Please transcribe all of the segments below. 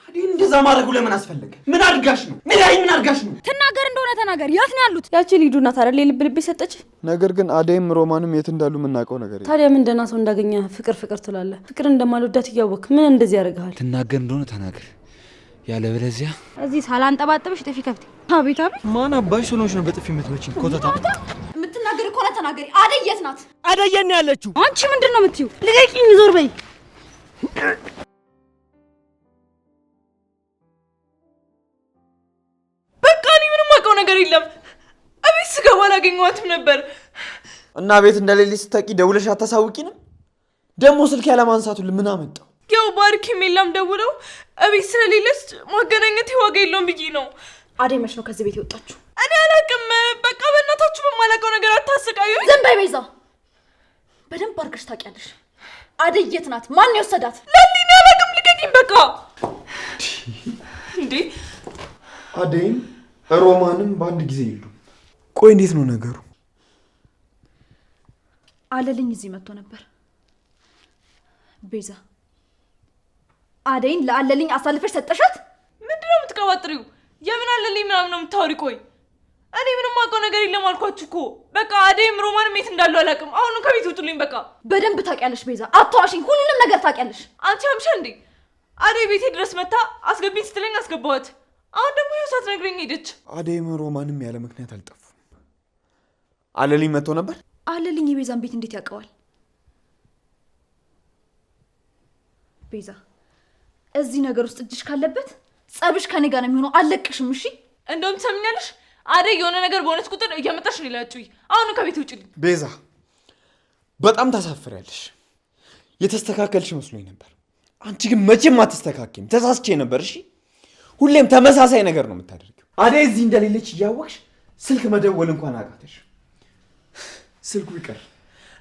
ታዲያ እንደዛ ማድረጉ ለምን አስፈለገ? ምን አድርጋሽ ነው? ምን አድርጋሽ ነው? ተናገር እንደሆነ ተናገር። የት ነው ያሉት? ያቺ ሊዱና ታዲያ ልብ ሰጠች። ነገር ግን አደይም ሮማንም የት እንዳሉ የምናውቀው ነገር የለም። ታዲያ ምን ደህና ሰው እንዳገኘ ፍቅር ትላለህ? ፍቅር እንደማልወዳት እያወቅ ምን እንደዚህ ያደርግሃል? ተናገር እንደሆነ ተናገር። ያለበለዚያ እዚህ ሳላንጠባጥብሽ ጥፊ ከፍቴ። አቤት አቤት። ማን አባሽ ሆኖሽ ነው በጥፊ የምትመጪኝ? ኮተታ የምትናገር እኮ ነው ተናገሪ። አደይ የት ናት? አደይ የት ነው ያለችው? አንቺ ምንድን ነው የምትይው? ልቀቂኝ፣ ዞር በይ። በቃ እኔ ምንም አውቀው ነገር የለም። አቤት ስገባ አላገኘኋትም ነበር። እና ቤት እንደሌለች ስታውቂ ደውለሽ አታሳውቂንም? ደግሞ ስልክ ያለማንሳቱ ምን አመጣው? ያው ባርኪም የለም ደውለው አቤት ስለሌለች ማገናኘት ዋጋ የለውም ብዬ ነው። አደይ መች ነው ከዚህ ቤት የወጣችሁ? እኔ አላውቅም። በቃ በእናታችሁ በማላውቀው ነገር አታሰቃዩ። ዝም በይ ቤዛ። በደንብ አድርገሽ ታውቂያለሽ። አደይ የት ናት? ማን የወሰዳት? ለሊና አላውቅም። ልቀቂኝ በቃ። እንዴ አደይም ሮማንም በአንድ ጊዜ የሉም። ቆይ እንዴት ነው ነገሩ? አለልኝ እዚህ መጥቶ ነበር። ቤዛ አደይን ለአለልኝ አሳልፈሽ ሰጠሻት? ምንድነው የምትቀባጥሪው? የምን አለልኝ ምናምን ነው የምታወሪ? ቆይ እኔ ምንም አውቀው ነገር የለም አልኳችሁ እኮ። በቃ አደይም ሮማንም የት እንዳሉ አላውቅም። አሁንም ከቤት ውጡልኝ በቃ። በደንብ ታውቂያለሽ ቤዛ፣ አትዋሽኝ። ሁሉንም ነገር ታውቂያለሽ። አንቺ አምሻ እንዴ? አደይ ቤቴ ድረስ መታ አስገቢኝ ስትለኝ አስገባኋት። አሁን ደግሞ ይኸው ሳትነግረኝ ሄደች። አደይም ሮማንም ያለ ምክንያት አልጠፉም። አለልኝ መጥቶ ነበር። አለልኝ የቤዛን ቤት እንዴት ያውቀዋል? ቤዛ እዚህ ነገር ውስጥ እጅሽ ካለበት ጸብሽ ከኔ ጋር ነው የሚሆነው። አለቅሽም። እሺ እንደውም ትሰምኛለሽ? አደይ የሆነ ነገር በሆነች ቁጥር እየመጣሽ ነው ይላችሁኝ። አሁን ከቤት ውጭልኝ። ቤዛ በጣም ታሳፍሪያለሽ። የተስተካከልሽ መስሎኝ ነበር። አንቺ ግን መቼም አትስተካከም። ተሳስቼ ነበር። እሺ ሁሌም ተመሳሳይ ነገር ነው የምታደርጊው። አደይ እዚህ እንደሌለች እያወቅሽ ስልክ መደወል እንኳን አቃተሽ። ስልኩ ይቀር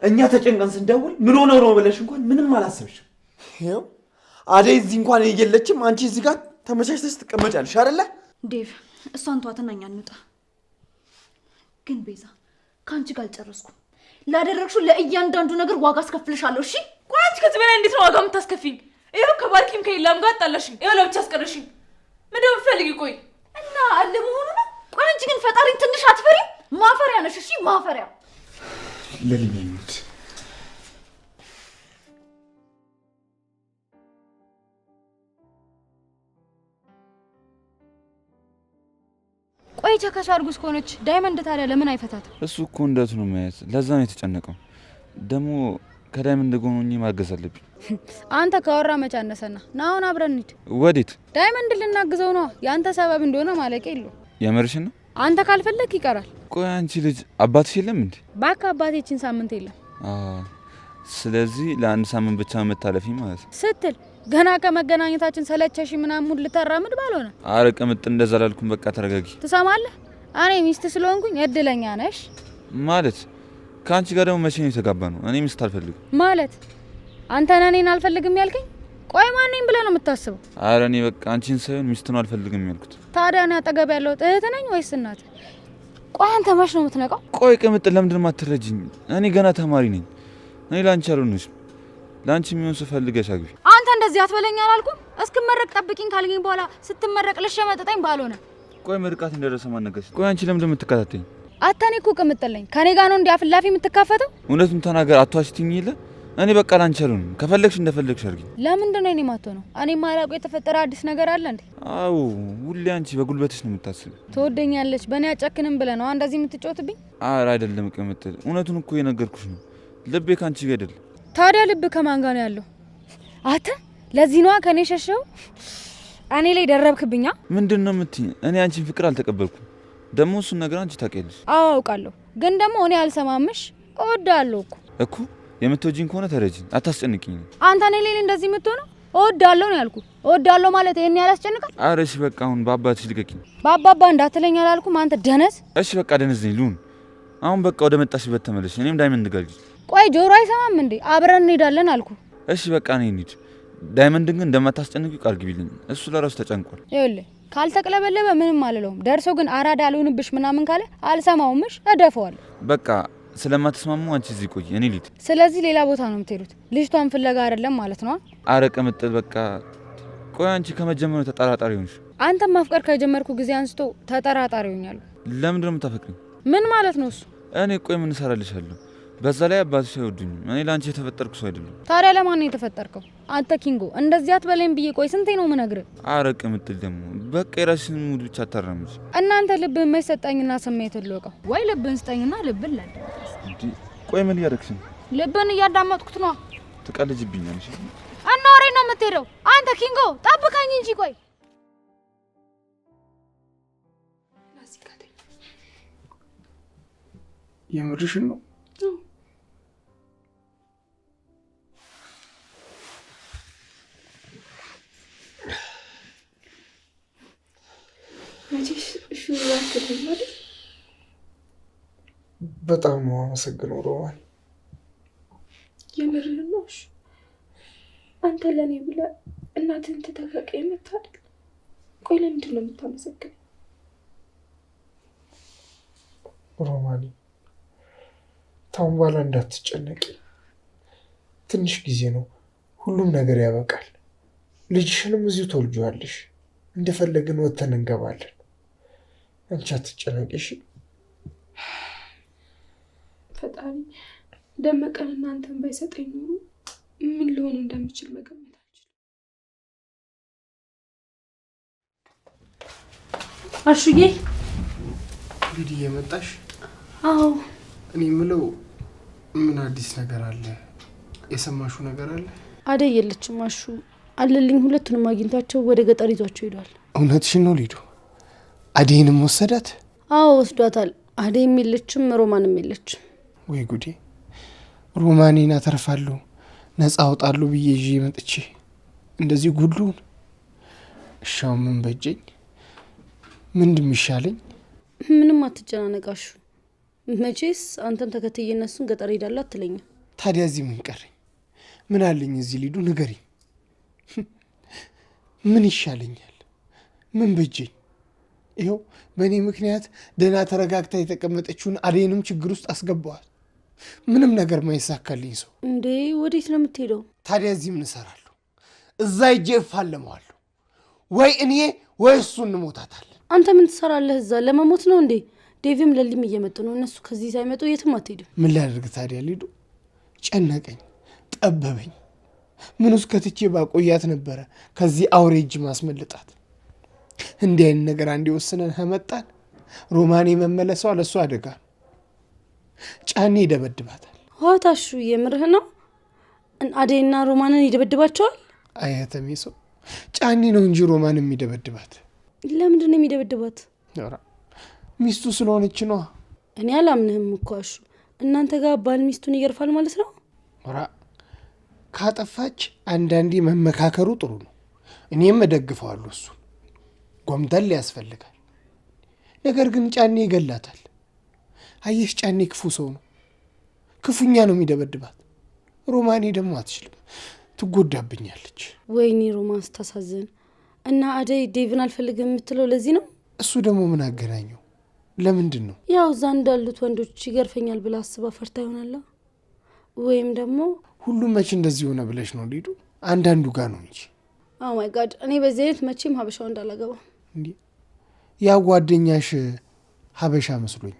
እኛ ተጨንቀን ስንደውል ምን ሆነው ነው ብለሽ እንኳን ምንም አላሰብሽም። ይኸው አደይ እዚህ እንኳን የለችም። አንቺ እዚህ ጋር ተመቻችተሽ ትቀመጫለሽ አይደለ? ዴቭ እሷን ተዋትና እኛ እንውጣ። ግን ቤዛ ከአንቺ ጋር አልጨረስኩም። ላደረግሽው ለእያንዳንዱ ነገር ዋጋ አስከፍልሻለሁ። እሺ ቆይ አንቺ ከዚህ በላይ እንዴት ነው ዋጋ የምታስከፊኝ? ይኸው ከባርኪም ከሌላም ጋር አጣላሽኝ። ይኸው ለብቻ አስቀረሽኝ። ምንድን ነው የምትፈልጊው? ቆይ እና አለ መሆኑ ነው። ቆይ አንቺ ግን ፈጣሪን ትንሽ አትፈሪም? ማፈሪያ ነሽ። እሺ ማፈሪያ ለልኝነት ቆይ ቸካሽ አርጉስ ከሆነች ዳይመንድ ታዲያ ለምን አይፈታትም? እሱ እኮ እንደቱ ነው ማለት። ለዛ ነው የተጨነቀው። ደግሞ ከዳይመንድ ጎኖኝ ማገዝ አለብኝ። አንተ ካወራ መቻ አነሰና ና አሁን አብረን እንሂድ። ወዴት? ዳይመንድ ልናግዘው ነው። ያንተ ሰበብ እንደሆነ ማለቂያ የለው። የምርሽን ነው? አንተ ካልፈለክ ይቀራል። ቆይ አንቺ ልጅ አባትሽ የለም እንዴ? ባካ አባቴችን ሳምንት የለም። ስለዚህ ለአንድ ሳምንት ብቻ መታለፊ ማለት ነው ስትል ገና ከመገናኘታችን ሰለቸሽ ምናምን ልተራምድ ባልሆነ። አረ ቅምጥ እንደዛ አላልኩም። በቃ ተረጋጊ። ትሰማለህ? እኔ ሚስት ስለሆንኩኝ እድለኛ ነሽ ማለት። ከአንቺ ጋር ደግሞ መቼ ነው የተጋባ ነው? እኔ ሚስት አልፈልግም ማለት። አንተ እኔን አልፈልግም ያልከኝ? ቆይ ማንንም ብለህ ነው የምታስበው? አረ እኔ በቃ አንቺን ሳይሆን ሚስት ነው አልፈልግም ያልኩት። ታዲያ እኔ አጠገብ ያለው እህት ነኝ ወይስ እናት? ቆይ አንተ መች ነው የምትነቃው? ቆይ ቅምጥ ለምንድን ነው የማትረጂኝ? እኔ ገና ተማሪ ነኝ። እኔ ላንቺ አልሆንሽም። ላንቺ የሚሆን ሰው ፈልገሽ አግቢ። አንተ እንደዚህ አትበለኝ አላልኩም? እስክመረቅ ጠብቂኝ ካልገኝ በኋላ ስትመረቅ ልሸመጥጠኝ ባልሆነ። ቆይ ምርቃት እንደደረሰ ማን ነገርሽ? ቆይ አንቺ ለምንድን ነው የምትከታተኝ? አታኔ እኮ ቅምጥልኝ ከኔ ጋር ነው እንዴ አፍላፊ የምትካፈተው? እውነቱን ተናገር። አትዋሽትኝ ይለ እኔ በቃ ላንቺ አልሆንም። ከፈለግሽ እንደፈለግሽ አድርጊ። ለምንድን ነው እኔ ማትሆነው? እኔ ማላውቀው የተፈጠረ አዲስ ነገር አለ እንዴ? አዎ ሁሌ አንቺ በጉልበትሽ ነው የምታስቢው። ትወደኛለች በእኔ አጨክንም ብለህ ነው እንደዚህ የምትጫወትብኝ? ኧረ አይደለም ቅምጥል፣ እውነቱን እኮ የነገርኩሽ ነው። ልቤ ካንቺ ጋር አይደለም። ታዲያ ልብ ከማን ጋር ነው ያለው? አተ ለዚህ ነዋ ከኔ ሸሸው እኔ ላይ ደረብክብኛ። ምንድነው የምትይኝ? እኔ አንቺን ፍቅር አልተቀበልኩም። ደግሞ እሱን ነገር አንቺ ታውቂያለሽ። አዎ አውቃለሁ፣ ግን ደግሞ እኔ አልሰማምሽ። እወዳለሁ እኮ የምትወጂኝ ከሆነ ተረጂኝ፣ አታስጨንቂኝ። አንተ እኔ ላይ እንደዚህ የምትሆነው እወዳለሁ ነው ያልኩ። እወዳለሁ ማለት ይሄን ያላስጨንቃል? ኧረ እሺ በቃ አሁን በአባትሽ ልቀቂኝ። በአባባ እንዳትለኝ አላልኩም? አንተ ደነዝ። እሺ በቃ ደነዝ ነኝ ልሁን። አሁን በቃ ወደ መጣሽበት ተመለሽ። እኔም ዳይመንድ ጋር ልጅ። ቆይ ጆሮ አይሰማም እንዴ? አብረን እንሄዳለን አልኩ። እሺ በቃ ነኝ እንሂድ። ዳይመንድ ግን እንደማታስጨንቂው ቃል ግቢልኝ። እሱ ለራሱ ተጨንቋል። ይኸውልህ ካልተቅለበለበ ምንም አልለውም። ደርሶ ግን አራዳ አልሆንብሽ ምናምን ካለ አልሰማውምሽ፣ እደፈዋለሁ። በቃ ስለማትስማሙ አንቺ እዚህ ቆይ፣ እኔ ልሂድ። ስለዚህ ሌላ ቦታ ነው የምትሄዱት? ልጅቷን ፍለጋ አይደለም ማለት ነው? አረ ቅምጥል በቃ ቆይ አንቺ ከመጀመሩ ተጠራጣሪ ሆንሽ? አንተ ማፍቀር ከጀመርኩ ጊዜ አንስቶ ተጠራጣሪ ሆኛለሁ። ለምንድን ነው የምታፈቅሪኝ? ምን ማለት ነው እሱ? እኔ ቆይ ምን እሰራልሻለሁ? በዛ ላይ አባትሽ አይወዱኝም። እኔ ለአንቺ የተፈጠርኩ ሰው አይደለም። ታዲያ ለማን ነው የተፈጠርከው? አንተ ኪንጎ እንደዚህ አትበለኝ ብዬ ቆይ ስንቴ ነው የምነግርህ? አረቅ ምትል ደግሞ በቃ የራስሽን ሙድ ብቻ አታራምጂ። እናንተ ልብህን የማይሰጠኝና ስሜትን ልወቀው ወይ ልብህን ስጠኝና ልብህን ላዳምጥ። ቆይ ምን እያደረግሽ ነው? ልብህን እያዳመጥኩት ነው። ትቀልጅብኛለሽ እና ወሬ ነው የምትሄደው? አንተ ኪንጎ ጠብቀኝ እንጂ ቆይ የምርሽን ነው? በጣም ነው አመሰግነው ሮማን። የምርህን ነው? አንተ ለኔ ብለህ እናትህን ትተፈቀ የምታድግ ቆይ ለምንድን ነው የምታመሰግነው? ሮማኒ ታውን ባላ እንዳትጨነቂ። ትንሽ ጊዜ ነው፣ ሁሉም ነገር ያበቃል። ልጅሽንም እዚሁ ትወልጂዋለሽ። እንደፈለግን ወተን እንገባለን። አንቺ አትጨነቂ እሺ? ፈጣሪ ደመቀን እናንተን ባይሰጠኝ ኖሮ ምን ሊሆን እንደምችል መገመት አልችልም። አሹዬ እንግዲህ እየመጣሽ? አዎ። እኔ የምለው ምን አዲስ ነገር አለ? የሰማሽው ነገር አለ? አደይ የለችም አሹ። አለልኝ ሁለቱንም አግኝታቸው ወደ ገጠር ይዟቸው ሄዷል። እውነትሽን ነው ሊዱ? አደይንም ወሰዳት? አዎ ወስዷታል። አደይም የለችም፣ ሮማንም የለችም። ወይ ጉዴ! ሮማኔን አተርፋለሁ ነፃ አውጣለሁ ብዬ ይዤ መጥቼ እንደዚህ ጉድሉን። እሻው ምን በጀኝ? ምንድን ይሻለኝ? ምንም አትጨናነቃሹ። መቼስ አንተም ተከትዬ እነሱን ገጠር ሄዳለሁ አትለኝም። ታዲያ እዚህ ምን ቀረኝ? ምን አለኝ እዚህ? ሊዱ ንገሪኝ። ምን ይሻለኛል? ምን በጀኝ? ይኸው በእኔ ምክንያት ደህና ተረጋግታ የተቀመጠችውን አደይንም ችግር ውስጥ አስገባዋል። ምንም ነገር ማይሳካልኝ ሰው እንዴ! ወዴት ነው የምትሄደው? ታዲያ እዚህ ምን እሰራለሁ? እዛ ሂጄ እፋለመዋለሁ። ወይ እኔ ወይ እሱ እንሞታታለን። አንተ ምን ትሰራለህ እዛ? ለመሞት ነው እንዴ? ዴቪም ለሊም እየመጡ ነው። እነሱ ከዚህ ሳይመጡ የትም አትሄድም። ምን ላደርግ ታዲያ ሊዱ? ጨነቀኝ፣ ጠበበኝ። ምን ውስጥ ከትቼ ባቆያት ነበረ ከዚህ አውሬ እጅ ማስመልጣት። እንዲህ አይነት ነገር አንዴ ወስነን ከመጣን ሮማኔ መመለሷ ለእሱ አደጋ። ጫኔ ይደበድባታል። ዋታሹ የምርህ ነው? አደይና ሮማንን ይደበድባቸዋል? አያተሜ ሰው ጫኔ ነው እንጂ ሮማን የሚደበድባት። ለምንድን ነው የሚደበድባት? ሚስቱ ስለሆነች ነዋ። እኔ አላምንህም እኮ አሹ። እናንተ ጋር ባል ሚስቱን ይገርፋል ማለት ነው? ካጠፋች አንዳንዴ መመካከሩ ጥሩ ነው። እኔም እደግፈዋለሁ። እሱ ጎምተል ያስፈልጋል። ነገር ግን ጫኔ ይገላታል። አየሽ፣ ጫኔ ክፉ ሰው ነው። ክፉኛ ነው የሚደበድባት። ሮማኔ ደግሞ አትችልም፣ ትጎዳብኛለች። ወይኔ ሮማን ስታሳዝን። እና አደይ ዴቭን አልፈልግም የምትለው ለዚህ ነው? እሱ ደግሞ ምን አገናኘው? ለምንድን ነው? ያው እዛ እንዳሉት ወንዶች ይገርፈኛል ብላ አስባ ፈርታ ይሆናላ። ወይም ደግሞ ሁሉም መቼ እንደዚህ ሆነ ብለሽ ነው ሊዱ? አንዳንዱ ጋር ነው እንጂ። ኦ ማይ ጋድ! እኔ በዚህ አይነት መቼም ሀበሻው እንዳላገባ። እንዴ ያ ጓደኛሽ ሀበሻ መስሎኝ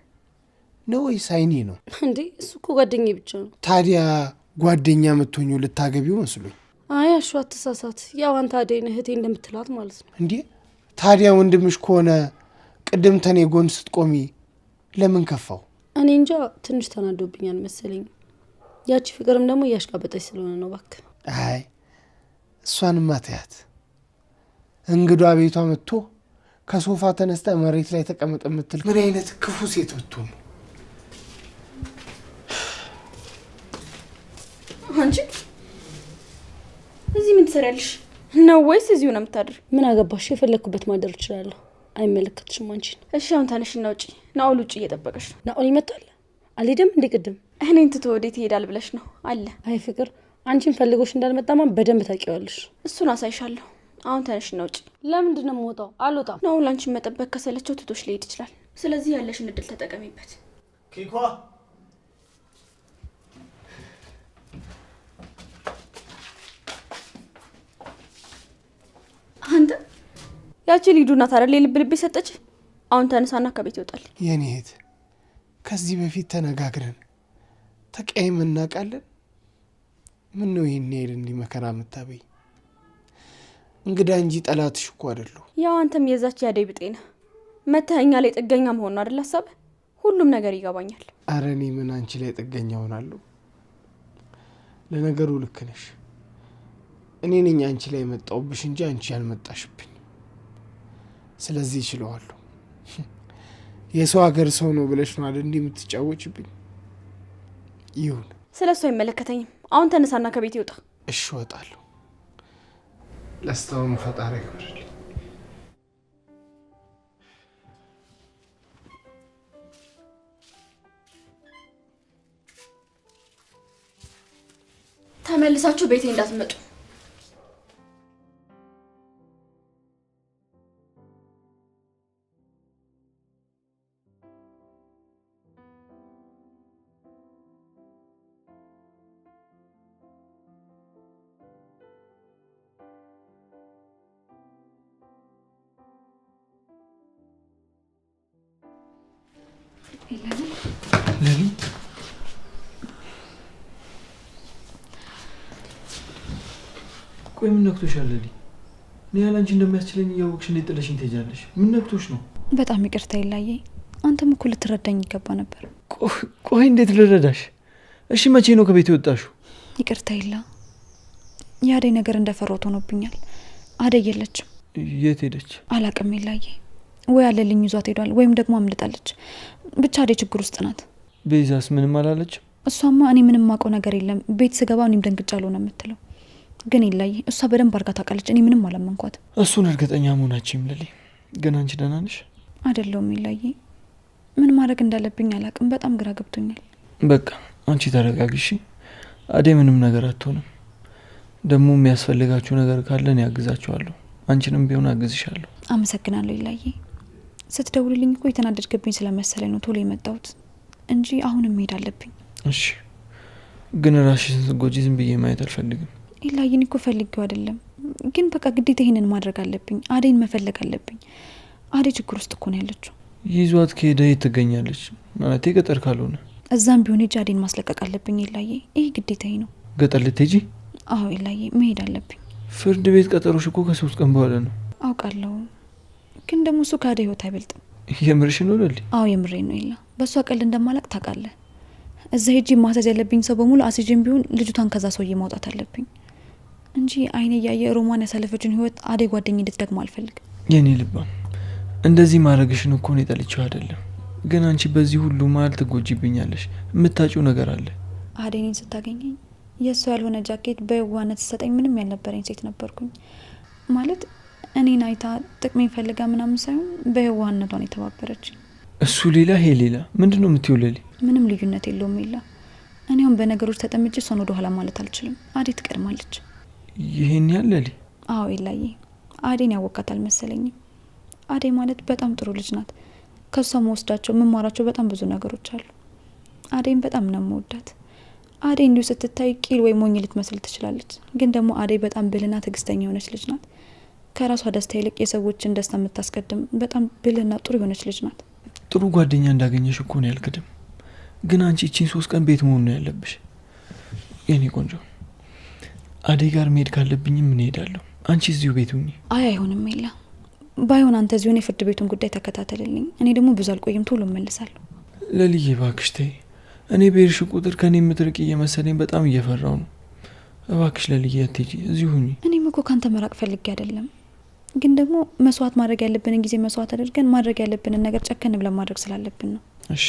ነው ወይስ አይኔ ነው? እንዴ እሱ እኮ ጓደኛዬ ብቻ ነው። ታዲያ ጓደኛ የምትሆኙ ልታገቢው መስሎኝ። አይ አሹ አትሳሳት። ያው አንተ አደይን እህቴ እንደምትላት ማለት ነው። እንዴ ታዲያ ወንድምሽ ከሆነ ቅድም ተኔ ጎን ስትቆሚ ለምን ከፋው? እኔ እንጃ ትንሽ ተናዶብኛል መሰለኝ። ያቺ ፍቅርም ደግሞ እያሽቃበጠች ስለሆነ ነው። እባክህ አይ እሷንማ ተያት። እንግዷ ቤቷ መጥቶ ከሶፋ ተነስታ መሬት ላይ ተቀመጠ የምትል ምን አይነት ክፉ ሴት ብትሆን ነው? አንቺ እዚህ ምን ትሰሪያለሽ ነው? ወይስ እዚሁ ነው የምታድር? ምን አገባሽ? የፈለግኩበት ማደር እችላለሁ። አይመለከትሽም አንቺን። እሺ አሁን ተነሽና ውጪ። ናኦል ውጪ እየጠበቀሽ ነው። ናኦል ይመጣል? አልሄደም እንዴ? ቅድም እኔን ትቶ ወዴት ይሄዳል ብለሽ ነው? አለ። አይ ፍቅር፣ አንቺን ፈልጎሽ እንዳልመጣማ በደንብ ታውቂዋለሽ። እሱን አሳይሻለሁ። አሁን ተነሽና ውጪ። ለምንድን ነው የምወጣው? አልወጣም። ናኦል አንቺን መጠበቅ ከሰለቸው ትቶሽ ሊሄድ ይችላል። ስለዚህ ያለሽን እድል ተጠቀሚበት። ኬኳ ያቺ ሊዱ ናት አይደል የልብ ልብ ሰጠች። አሁን ተነሳና ከቤት ይወጣል። የኔ እህት ከዚህ በፊት ተነጋግረን ተቀያይመን እናውቃለን? ምን ነው ይሄን ያህል እንዲህ መከራ የምታበይ? እንግዳ እንጂ ጠላትሽ እኮ አይደለሁ። ያው አንተም የዛች ያደይ ብጤ ነህ። መተኸኛ ላይ ጥገኛ መሆን ነው አይደል ሀሳብህ? ሁሉም ነገር ይገባኛል። አረ እኔ ምን አንቺ ላይ ጥገኛ ሆናለሁ? ለነገሩ ልክ ነሽ። እኔ ነኝ አንቺ ላይ የመጣሁብሽ እንጂ አንቺ ያልመጣሽብኝ። ስለዚህ እችለዋለሁ። የሰው ሀገር ሰው ነው ብለሽ ነው አይደል እንዲህ የምትጫወችብኝ? ይሁን፣ ስለ እሱ አይመለከተኝም። አሁን ተነሳና ከቤት ይወጣ። እሺ እወጣለሁ። ለስታውኑ ፈጣሪ ያክብርልኝ። ተመልሳችሁ ቤቴ እንዳትመጡ። ለሊ ቆይ ምን ነክቶሻል ለሊ? እኔ ያለ አንቺ እንደሚያስችለኝ እያወቅሽ እንዴት ጥለሽኝ ትሄጃለሽ? ምን ነክቶሽ ነው? በጣም ይቅርታ ይላዬ፣ አንተም እኮ ልትረዳኝ ይገባ ነበር። ቆይ እንዴት ልረዳሽ? እሺ መቼ ነው ከቤት የወጣሽው? ይቅርታ ይላ፣ የአደይ ነገር እንደፈራሁት ሆኖብኛል። አደይ የለችም። የት ሄደች? አላቅም ይላዬ፣ ወይ አለልኝ ይዟት ሄዷል ወይም ደግሞ አምልጣለች። ብቻ አደይ ችግር ውስጥ ናት። ቤዛስ ምንም አላለችም? እሷማ እኔ ምንም ማውቀው ነገር የለም ቤት ስገባ እኔም ደንግጫለሁ ነው የምትለው። ግን ይላይ እሷ በደንብ አርጋ ታውቃለች። እኔ ምንም አላመንኳት። እሱን እርግጠኛ መሆናችሁም ለሊ። ግን አንቺ ደህና ነሽ? አይደለሁም ይላይ፣ ምን ማድረግ እንዳለብኝ አላቅም። በጣም ግራ ገብቶኛል። በቃ አንቺ ተረጋግሺ። አደይ ምንም ነገር አትሆንም። ደግሞ የሚያስፈልጋችሁ ነገር ካለ እኔ ያግዛችኋለሁ። አንቺንም ቢሆን አግዝሻለሁ። አመሰግናለሁ ይላይ። ስትደውልልኝ እኮ የተናደድክብኝ ስለመሰለኝ ነው ቶሎ የመጣሁት እንጂ አሁንም መሄድ አለብኝ። እሺ፣ ግን ራስሽን ስትጎጂ ዝም ብዬ ማየት አልፈልግም። ኢላይን እኮ ፈልጌው አይደለም፣ ግን በቃ ግዴታ ይሄንን ማድረግ አለብኝ። አደይን መፈለግ አለብኝ። አደይ ችግር ውስጥ እኮ ነው ያለችው። ይዟት ከሄደ የት ትገኛለች? ማለቴ ገጠር ካልሆነ እዛም ቢሆን ሄጄ አደይን ማስለቀቅ አለብኝ። ኢላዬ ይሄ ግዴታዬ ነው። ገጠር ልትሄጂ? አዎ ኢላዬ መሄድ አለብኝ። ፍርድ ቤት ቀጠሮሽ እኮ ከ3 ቀን በኋላ ነው። አውቃለሁ፣ ግን ደግሞ እሱ ከአደይ ህይወት አይበልጥም። የምርሽ ነው ለሊ? አዎ የምሬ ነው። ይላ በእሷ ቀልድ እንደማላቅ ታውቃለህ። እዛ ሄጂ ማሳዝ ያለብኝ ሰው በሙሉ አስይዤም ቢሆን ልጅቷን ከዛ ሰውዬ ማውጣት አለብኝ እንጂ አይኔ እያየ ሮማን ያሳለፈችን ህይወት አደይ ጓደኝ እንድትደግሞ አልፈልግም። የኔ ልባም እንደዚህ ማድረግሽን እኮ ነው የጠልቼው አይደለም፣ ግን አንቺ በዚህ ሁሉ መሀል ትጎጂብኛለሽ። የምታጭው ነገር አለ። አደይን ስታገኘኝ የእሷ ያልሆነ ጃኬት በየዋነት ሰጠኝ። ምንም ያልነበረኝ ሴት ነበርኩኝ ማለት እኔን አይታ ጥቅሜን ፈልጋ ምናምን ሳይሆን በየዋህነቷን የተባበረች። እሱ ሌላ ይሄ ሌላ። ምንድን ነው የምትይው ለሊ? ምንም ልዩነት የለውም። የላ እኔ አሁን በነገሮች ተጠምጄ እሷን ወደ ኋላ ማለት አልችልም። አደይ ትቀድማለች። ይሄን ያህል ለሊ? አዎ የላዬ፣ አደይን ያወቃት አልመሰለኝም። አደይ ማለት በጣም ጥሩ ልጅ ናት። ከሷ መወስዳቸው መማራቸው በጣም ብዙ ነገሮች አሉ። አደይን በጣም ነው የምወዳት። አደይ እንዲሁ ስትታይ ቂል ወይ ሞኝ ልትመስል ትችላለች፣ ግን ደግሞ አደይ በጣም ብልና ትዕግስተኛ የሆነች ልጅ ናት። ከራሷ ደስታ ይልቅ የሰዎችን ደስታ የምታስቀድም በጣም ብልና ጥሩ የሆነች ልጅ ናት። ጥሩ ጓደኛ እንዳገኘሽ እኮ ነው ያልክድም፣ ግን አንቺ እቺን 3 ቀን ቤት መሆን ነው ያለብሽ የኔ ቆንጆ። አደይ ጋር መሄድ ካለብኝም ምን ሄዳለሁ፣ አንቺ እዚሁ ቤት ሁኚ። አይ አይሆንም የላ፣ ባይሆን አንተ እዚሁ የፍርድ ቤቱን ጉዳይ ተከታተልልኝ። እኔ ደግሞ ብዙ አልቆይም፣ ቶሎ እመልሳለሁ። ለልዬ እባክሽ ተይ። እኔ በሄድሽ ቁጥር ከኔ የምትርቅ እየመሰለኝ በጣም እየፈራው ነው። እባክሽ ለልዬ አትሄጂ፣ እዚሁ ሁኚ። እኔም እኮ ካንተ መራቅ ፈልጌ አይደለም፣ ግን ደግሞ መስዋዕት ማድረግ ያለብንን ጊዜ መስዋዕት አድርገን ማድረግ ያለብንን ነገር ጨከን ብለን ማድረግ ስላለብን ነው። እሺ፣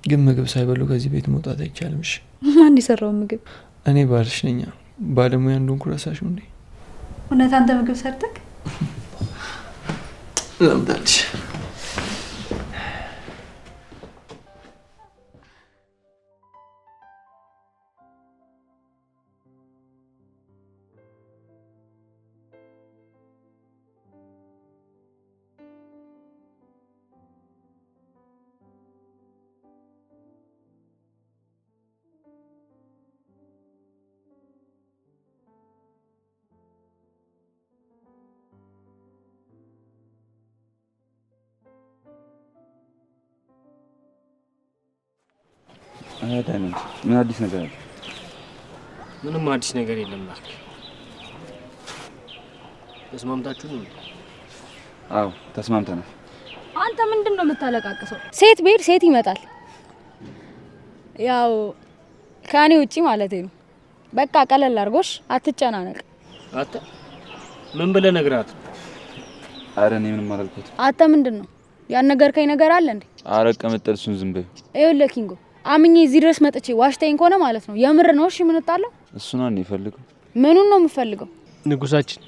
ግን ምግብ ሳይበሉ ከዚህ ቤት መውጣት አይቻልም። እሺ? ማን የሰራው ምግብ? እኔ ባልሽ ነኝ። ባለሙያ እንደሆንኩ ረሳሽው እንዴ? እውነት አንተ ምግብ ሰርተክ ለምዳልሽ? ዳይመንድ ምን አዲስ ነገር አለ? ምንም አዲስ ነገር የለም እባክህ። ተስማምታችሁ ነው? አዎ ተስማምተናል። አንተ ምንድን ነው የምታለቃቅሰው? ሴት ቤት ሴት ይመጣል። ያው ከኔ ውጪ ማለት ነው። በቃ ቀለል አድርጎሽ አትጨናነቅ። አታ ምን ብለህ ነግራት? አረ እኔ ምንም አላልኩት። አታ ምንድን ነው ያነገርከኝ ነገር አለ እንዴ? አረ ቀመጠል እሱን ዝም በይ። ይኸውልህ ኪንጎ አምኜ እዚህ ድረስ መጥቼ ዋሽተኝ ከሆነ ማለት ነው የምር ነው። እሺ ምን እጣለው? እሱን ነው የምፈልገው። ምኑን ነው የምፈልገው? ንጉሳችን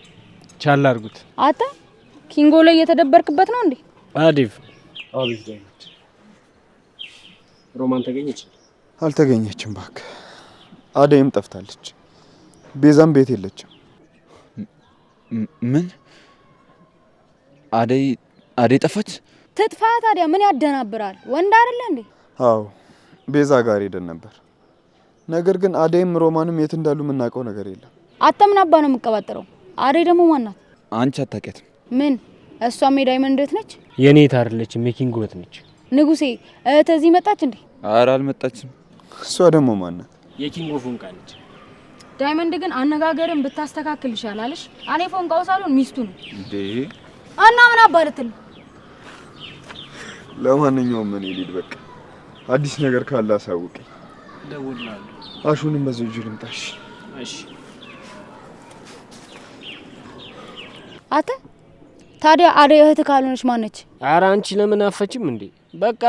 ቻል አድርጉት። አታ ኪንጎ ላይ የተደበርክበት ነው እንዴ? አዲፍ አዲፍ ዳይመንድ ሮማን ተገኘች? አልተገኘችም እባክህ። አደይም ጠፍታለች። ቤዛም ቤት የለችም። ምን? አደይ ጠፋች? ትጥፋ ታዲያ ምን ያደናብራል? ወንድ አይደለ እንዴ? አዎ ቤዛ ጋር ሄደን ነበር። ነገር ግን አደይም ሮማንም የት እንዳሉ የምናውቀው ነገር የለም። አታ ምን አባ ነው የምቀባጥረው? አደይ ደግሞ ማናት? አንቺ አታውቂያትም? ምን እሷም የዳይመንድ እህት ነች? የኔ ታርለች ሜኪንግ እህት ነች። ንጉሴ እህት እዚህ መጣች እንዴ? ኧረ አልመጣችም። እሷ ደግሞ ማናት? የኪንጎ ፎንቃ ነች። ዳይመንድ ግን አነጋገርን ብታስተካክል ይሻላልሽ። እኔ ፎንቃው ሳልሆን ሚስቱ ነው እንዴ። እና ምን አባልትል። ለማንኛውም ምን ይልድ በቃ አዲስ ነገር ካለ አሳውቀኝ። ደውላለሁ። አሹንም በዚህ ጅል ልምጣሽ። እሺ። አተ ታዲያ አደይ እህት ካልሆነች ማነች? ኧረ አንቺ ለምን አፈችም እንዴ? በቃ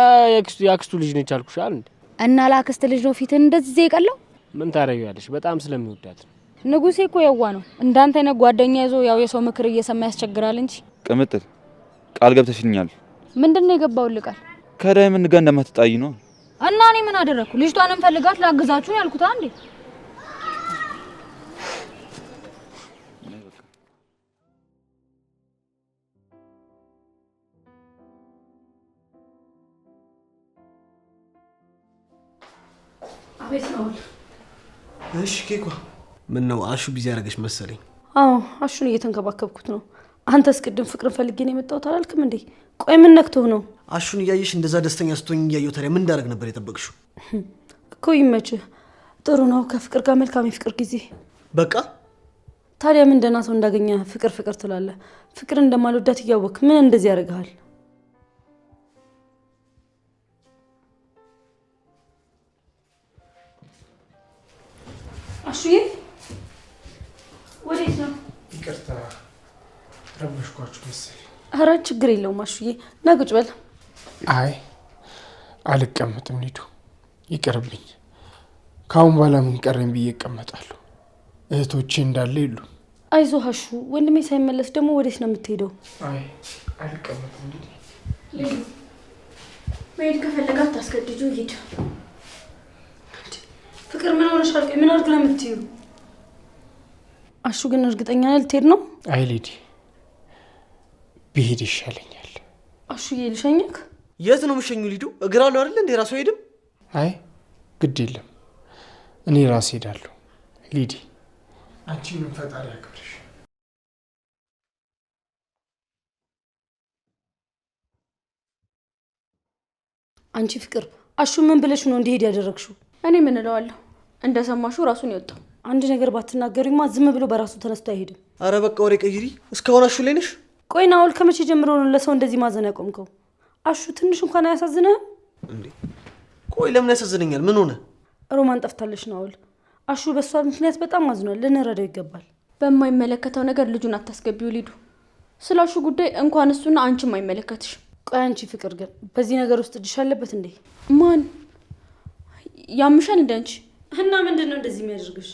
ያክስቱ ልጅ ነች አልኩሻል እንዴ። እና ላክስት ልጅ ነው ፊትን እንደዚህ የቀለው? ምን ታረጊያለሽ? በጣም ስለሚወዳት ነው። ንጉሴ እኮ የዋ ነው። እንዳንተ አይነት ጓደኛ ይዞ ያው የሰው ምክር እየሰማ ያስቸግራል እንጂ። ቅምጥል ቃል ገብተሽኛል። ምንድነው የገባውልህ ቃል? ከዳይመንድ ጋር እንደማትጣይ ነው። እና እኔ ምን አደረኩ? ልጅቷንም ፈልጋት ላግዛችሁ ያልኩት አንዴ። አቤት ነው። እሺ ኬኳ ምን ነው አሹ ቢዚ ያደረገሽ መሰለኝ። አዎ አሹን እየተንከባከብኩት ነው። አንተስ ቅድም ፍቅርን ፈልጌ ነው የመጣሁት አላልክም እንዴ? ቆይ ምን ነክቶህ ነው? አሹን እያየሽ እንደዛ ደስተኛ ስትሆኝ እያየሁ ታዲያ ምን እንዳደረግ ነበር የጠበቅሽው? እኮ ይመችህ። ጥሩ ነው። ከፍቅር ጋር መልካም የፍቅር ጊዜ። በቃ ታዲያ ምን ደህና ሰው እንዳገኘ ፍቅር ፍቅር ትላለህ? ፍቅር እንደማልወዳት እያወቅህ ምን እንደዚህ ያደርግሃል? አሹዬ ወዴት ነው? ይቅርታ ረበሽኳችሁ መሰለኝ። ኧረ ችግር የለውም አሹዬ፣ ና ቁጭ በል። አይ አልቀመጥም ሊዱ፣ ይቅርብኝ። ካሁን በኋላ ምን ቀረኝ ብዬ እቀመጣለሁ። እህቶቼ እንዳለ የሉ። አይዞህ አሹ፣ ወንድሜ ሳይመለስ ደግሞ ወዴት ነው የምትሄደው? አይ አልቀመጥም እንግዲህ። መሄድ ከፈለጋት ታስገድጁ ሂድ። ፍቅር ምን ሆነሻል? ምን አድርግ ነው የምትይው? አሹ ግን እርግጠኛ ነህ ልትሄድ ነው? አይ ሊዲ ብሄድ ይሻለኛል። አሹዬ ልሸኝክ? የት ነው የምሸኙ ሊዱ? እግራለሁ አይደል እንዴ? ራሱ ሄድም። አይ ግድ የለም እኔ ራሴ ሄዳለሁ። ሊዲ አንቺ ምን ፈጣሪ ያክብርሽ። አንቺ ፍቅር አሹ ምን ብለሽ ነው እንዲሄድ ያደረግሽው? እኔ ምን እለዋለሁ? እንደሰማሽው ራሱን ይወጣው። አንድ ነገር ባትናገሪማ ዝም ብሎ በራሱ ተነስቶ አይሄድም። አረ በቃ ወሬ ቀይሪ። እስካሁን አሹ ላይ ነሽ? ቆይ ናውል ከመቼ ጀምሮ ነው ለሰው እንደዚህ ማዘን ያቆምከው? አሹ ትንሽ እንኳን አያሳዝንህም እንዴ? ቆይ ለምን ያሳዝነኛል? ምን ሆነ? ሮማን ጠፍታለች ናውል። አሹ በሷ ምክንያት በጣም አዝኗል። ልንረዳው ይገባል። በማይመለከተው ነገር ልጁን አታስገቢው ሊዱ። ስለ አሹ ጉዳይ እንኳን እሱና አንቺም አይመለከትሽ። ቆይ አንቺ ፍቅር ግን በዚህ ነገር ውስጥ እጅሽ አለበት እንዴ? ማን ያምሻል እንዴ አንቺ? እና ምንድነው እንደዚህ የሚያደርግሽ?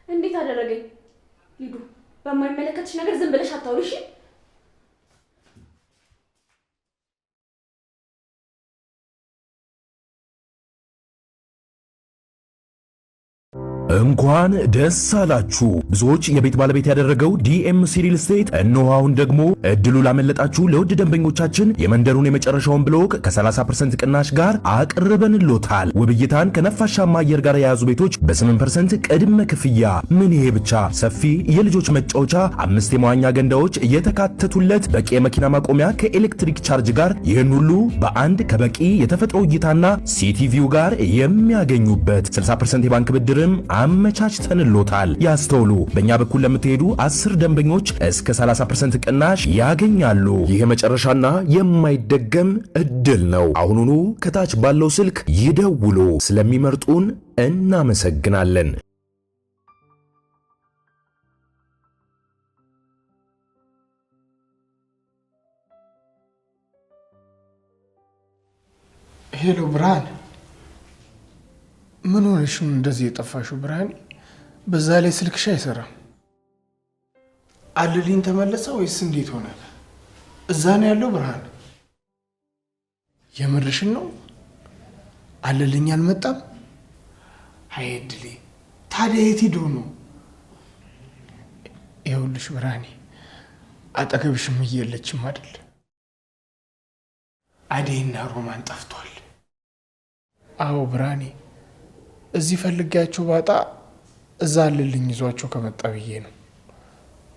እንዴት አደረገኝ? ሊዱ በማይመለከትሽ ነገር ዝም ብለሽ አታውሪሽ። እንኳን ደስ አላችሁ። ብዙዎች የቤት ባለቤት ያደረገው ዲኤምሲ ሪል ስቴት እነሆ አሁን ደግሞ እድሉ ላመለጣችሁ ለውድ ደንበኞቻችን የመንደሩን የመጨረሻውን ብሎክ ከ30% ቅናሽ ጋር አቅርበንሎታል። ውብ እይታን ከነፋሻማ አየር ጋር የያዙ ቤቶች በ8% ቅድመ ክፍያ። ምን ይሄ ብቻ! ሰፊ የልጆች መጫወቻ፣ 5 የመዋኛ ገንዳዎች የተካተቱለት፣ በቂ የመኪና ማቆሚያ ከኤሌክትሪክ ቻርጅ ጋር፣ ይህን ሁሉ በአንድ ከበቂ የተፈጥሮ እይታና ሲቲቪው ጋር የሚያገኙበት 60% የባንክ ብድርም አመቻችተንሎታል። ያስተውሉ፣ በእኛ በኩል ለምትሄዱ 10 ደንበኞች እስከ 30% ቅናሽ ያገኛሉ። ይህ የመጨረሻና የማይደገም እድል ነው። አሁኑኑ ከታች ባለው ስልክ ይደውሉ። ስለሚመርጡን እናመሰግናለን። ሄሎ ብርሃን፣ ምን ሆነሽ ነው እንደዚህ የጠፋሽው? ብርሃን፣ በዛ ላይ ስልክሽ አይሰራም። አለልኝ ተመለሰ ወይስ እንዴት ሆነ? እዛ ነው ያለው? ብርሃን፣ የምርሽን ነው? አለልኝ አልመጣም? አይድሌ፣ ታዲያ የት ሄዶ ነው? ይኸውልሽ ብርሃኔ፣ አጠገብሽም እየለችም አይደል? አዴና ሮማን ጠፍቷል። አዎ ብርሃኔ፣ እዚህ ፈልጊያቸው ባጣ እዛ አለልኝ ይዟቸው ከመጣ ብዬ ነው።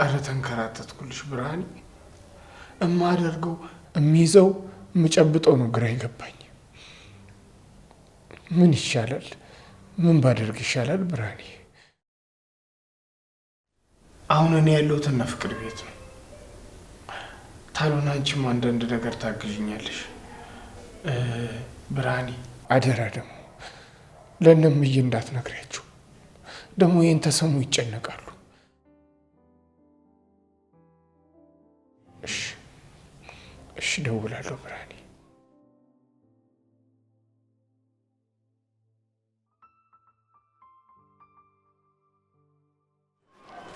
እረ ተንከራተትኩልሽ ብርሃኔ። እማደርገው እሚይዘው የምጨብጠው ነው ግራ ይገባኝ። ምን ይሻላል? ምን ባደርግ ይሻላል ብርሃኔ? አሁን እኔ ያለሁት እነ ፍቅር ቤት ነው። ታሉን አንቺም አንዳንድ ነገር ታግዥኛለሽ ብርሃኔ። አደራ ደግሞ ለእነምዬ እንዳትነግሪያቸው፣ ደግሞ ይህን ተሰሙ ይጨነቃሉ። እሺ ደውላለሁ ብርሃኔ።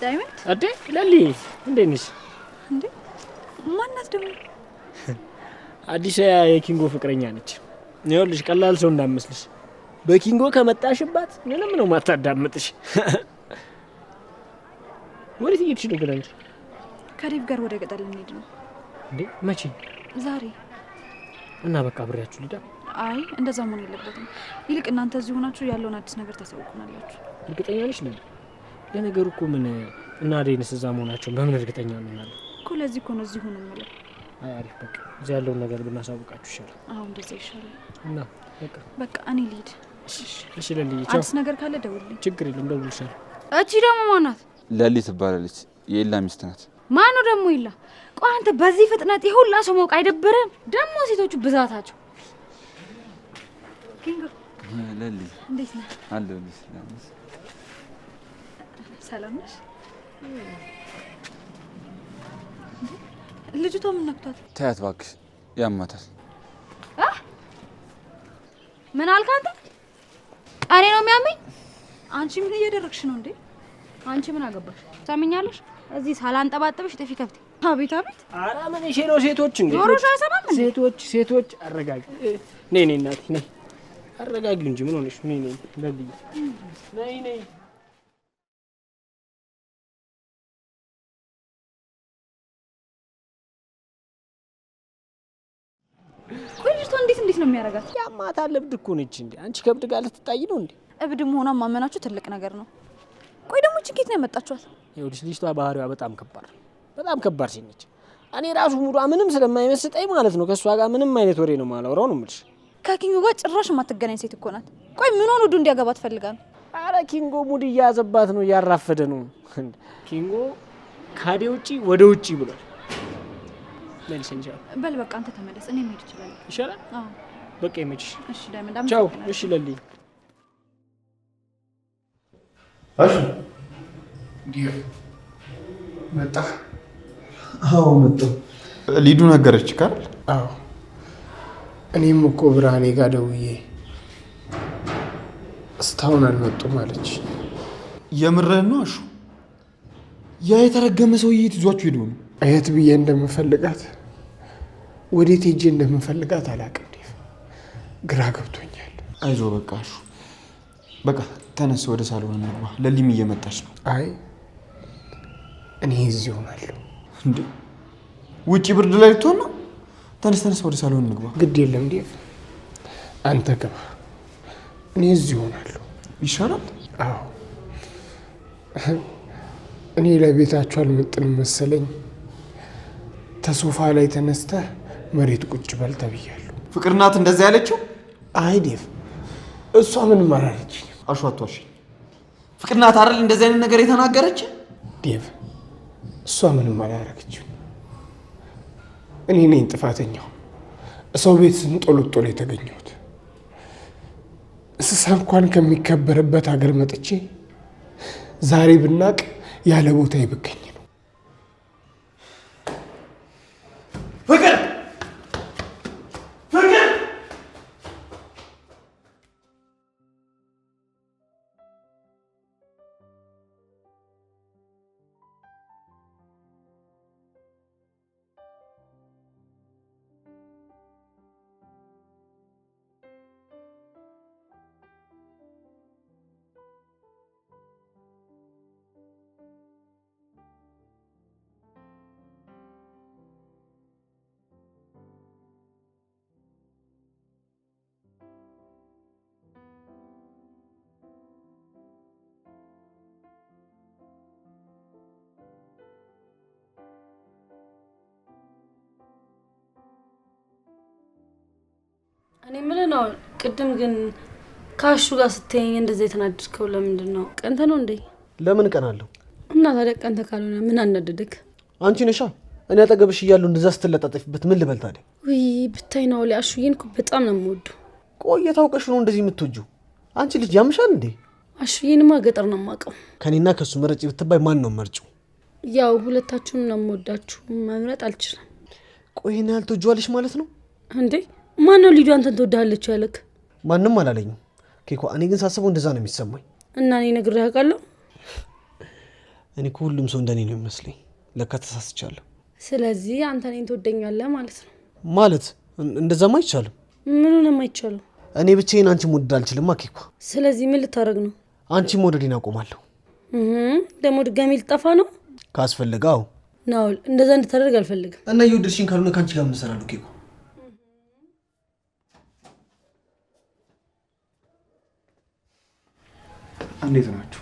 ዳይመንድ አዴ ለሊ፣ እንዴት ነሽ? እንዴ ማናት ደግሞ? አዲስ የኪንጎ ፍቅረኛ ነች። ይኸውልሽ ቀላል ሰው እንዳመስልሽ፣ በኪንጎ ከመጣሽባት ምንም ነው ማታዳምጥሽ። ወዴት እየሄድሽ ነው ግን አንቺ? ከዴቭ ጋር ወደ ገጠር ልንሄድ ነው። እንዴ መቼ? ዛሬ። እና በቃ አብሬያችሁ ልዳ? አይ እንደዛ መሆን የለበትም። ይልቅ እናንተ እዚህ ሆናችሁ ያለውን አዲስ ነገር ታሳውቁናላችሁ። እርግጠኛ ነሽ? ለነገሩ እኮ ምን እና አዴንስ እዛ መሆናቸውን በምን እርግጠኛ እንሆናለን እኮ? ለዚህ እኮ ነው እዚህ ሆኖ የምለው። አይ አሪፍ፣ በቃ እዚህ ያለውን ነገር ብናሳውቃችሁ ይሻላል። አዎ እንደዛ ይሻላል። እና በቃ እኔ ልሂድ። እሺ ለሊ፣ ቻው። አዲስ ነገር ካለ ደውልልኝ። ችግር የለም ደውልልሻለሁ። እቺ ደግሞ ማናት? ለሊ ትባላለች። የኤላ ሚስት ናት። ማኑ ደግሞ ይላ? ቆይ አንተ በዚህ ፍጥነት ይሁላ ሰው ማውቅ አይደብርም? ደግሞ ሴቶቹ ብዛታቸው። ኪንጎ ለሊ እንዴት ነህ? አለሁልሽ። ሰላም ነሽ? ልጅቷ ምን ነክቷት? ተያት እባክሽ፣ ያማታል። ምን አልክ አንተ? እኔ ነው የሚያመኝ? አንቺ ምን እያደረግሽ ነው እንዴ? አንቺ ምን አገባሽ? ሰምኛለሽ? እዚህ ሳላንጠባጥብሽ ጥፊ ከፍቴ። አቤት አቤት። ኧረ ምን እሺ ነው ሴቶች እንዴ? ጆሮሽ አይሰማም እንዴ? ሴቶች አረጋጊ። ነይ እናቴ ነይ፣ አረጋጊ እንጂ ምን ሆነሽ? ነይ ለሊ፣ ነይ ቆይ ልጅቷ እንዴት ነው የሚያረጋት? ያማታል። እብድ እኮ ነች እንዴ? አንቺ ከእብድ ጋር ልትጣይ ነው እንዴ? እብድ መሆኗን ማመናችሁ ትልቅ ነገር ነው። ቆይ ደግሞ ችግር ነው ያመጣችኋት? ይኸውልሽ ልጅቷ ባህሪዋ በጣም ከባድ ሴት ነች። እኔ ራሱ ሙዷ ምንም ስለማይመስጠኝ ማለት ነው ከእሷ ጋር ምንም አይነት ወሬ ነው የማላወራው ነው የምልሽ። ከኪንጎ ጋር ጭራሽ የማትገናኝ ሴት እኮ ናት። ቆይ ምን ሆነ እንዲያገባ ትፈልጋ ነው? አረ ኪንጎ ሙድ እያያዘባት ነው፣ እያራፈደ ነው። ኪንጎ ካዴ ውጪ ወደ ውጪ ብሏል። በል በቃ አንተ ተመለስ፣ እኔ መሄድ እችላለሁ። ይሻላል? አዎ በቃ ይመችሽ። እሺ ዳይመንድ፣ ቻው። እሺ ለሊ። እሺ ዲዮ መጣ? አዎ መጣሁ። ሊዱ ነገረች ካል? አዎ እኔም እኮ ብርሃኔ ጋር ደውዬ እስካሁን አልመጡም አለች። የምርህን ነው አሹ? ያ የተረገመ ሰውዬ ይዟችሁ ሄዶ ነው? የት ብዬ እንደምፈልጋት ወዴት ሄጄ እንደምፈልጋት አላውቅም። ግራ ገብቶኛል። አይዞህ በቃ አሹ፣ በቃ ተነስ፣ ወደ ሳሎን እንግባ። ለሊም እየመጣች ነው። አይ እኔ እዚህ ሆናለሁ። እንዴ ውጪ ብርድ ላይ ልትሆን ነው? ተነስ፣ ወደ ሳሎን እንግባ። ግድ የለም ዴቭ፣ አንተ ግባ፣ እኔ እዚህ ሆናለሁ። ይሻላል። አዎ እኔ ለቤታችሁ አልመጥንም መሰለኝ። ተሶፋ ላይ ተነስተህ መሬት ቁጭ በል ተብያለሁ። ፍቅር ናት እንደዛ ያለችው? አይ ዴቭ፣ እሷ ምንም አላለችኝ። አሿቷሽ ፍቅር ናት አይደል እንደዚህ አይነት ነገር የተናገረች? ዴቭ፣ እሷ ምንም አላረገችም። እኔ ነኝ ጥፋተኛው። ሰው ቤት ስንጦለጦል የተገኘሁት። እንስሳ እንኳን ከሚከበርበት ሀገር መጥቼ ዛሬ ብናቅ ያለ ቦታ ይብገኝ ነው። ፍቅር እኔ ምን ነው ቅድም ግን ካሹ ጋር ስትይኝ እንደዚህ የተናደድከው ለምንድን ነው? ቀንተ ነው እንዴ? ለምን ቀናለሁ? እና ታዲያ ቀንተ ካልሆነ ምን አናደደክ? አንቺ ነሻ እኔ አጠገብሽ እያለሁ እንደዛ ስትለጣጠፊበት ምን ልበል ታዲያ? ውይ ብታይ ነው አሹዬን እኮ በጣም ነው የምወደው። ቆይ ታውቀሽ ነው እንደዚህ የምትወጂው? አንቺ ልጅ ያምሻል እንዴ? አሹዬንማ ገጠር ነው የማውቀው። ከኔና ከሱ መረጭ ብትባይ ማን ነው መርጭው? ያው ሁለታችሁም ነው የምወዳችሁ፣ መምረጥ አልችልም። ቆይ ይሄን ያህል ትወጂዋለሽ ማለት ነው እንዴ? ማን ነው ሊዱ አንተን ትወዳለች ያለክ? ማንም አላለኝም ኬኳ። እኔ ግን ሳስበው እንደዛ ነው የሚሰማኝ። እና እኔ ነግሬህ አውቃለሁ? እኔ እኮ ሁሉም ሰው እንደኔ ነው የሚመስለኝ። ለካ ተሳስቻለሁ። ስለዚህ አንተ እኔን ትወደኛለህ ማለት ነው? ማለት እንደዛማ አይቻልም። ምኑንም አይቻልም? እኔ ብቻዬን አንቺ መውደድ አልችልማ ኬኳ። ስለዚህ ምን ልታረግ ነው? አንቺ መውደዴን አቆማለሁ። ደግሞ ድጋሚ ልጠፋ ነው? ካስፈልጋው ናውል እንደዛ እንድታደርግ አልፈልግም። እና የወደድሽኝ ካልሆነ ካንቺ ጋር ምን እሰራለሁ ኬኳ? እንዴት ናችሁ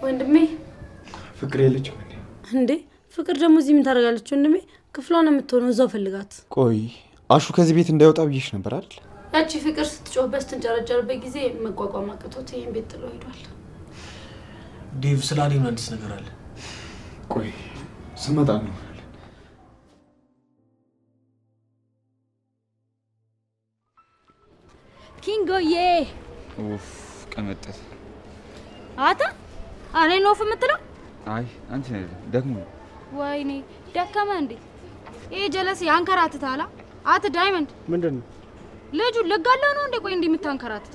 ወንድሜ? ፍቅር የለችም እንዴ? ፍቅር ደግሞ እዚህ ምን ታደርጋለች ወንድሜ? ክፍሏን የምትሆነው እዛው ፈልጋት። ቆይ አሹ ከዚህ ቤት እንዳይወጣ ብዬሽ ነበር አይደል? ያቺ ፍቅር ስትጮህበት ስትንጨረጨርበት ጊዜ መቋቋም አቅቶት ይሄን ቤት ጥሎ ሄዷል። ዴቭ ስለ አዴ ምን አዲስ ነገር አለ? ቆይ ስመጣ ነው። ኪንጎዬ ኡፍ ቀመጠት አታ አኔ ነው የምትለው? አይ አንቺ ነህ ደግሞ። ወይኔ ደከመ እንዴ? ይሄ ጀለስ ያንከራትታላ። አት ዳይመንድ ምንድነው? ልጁ ልጋለው ነው እንዴ? ቆይ እንዲህ የምታንከራትት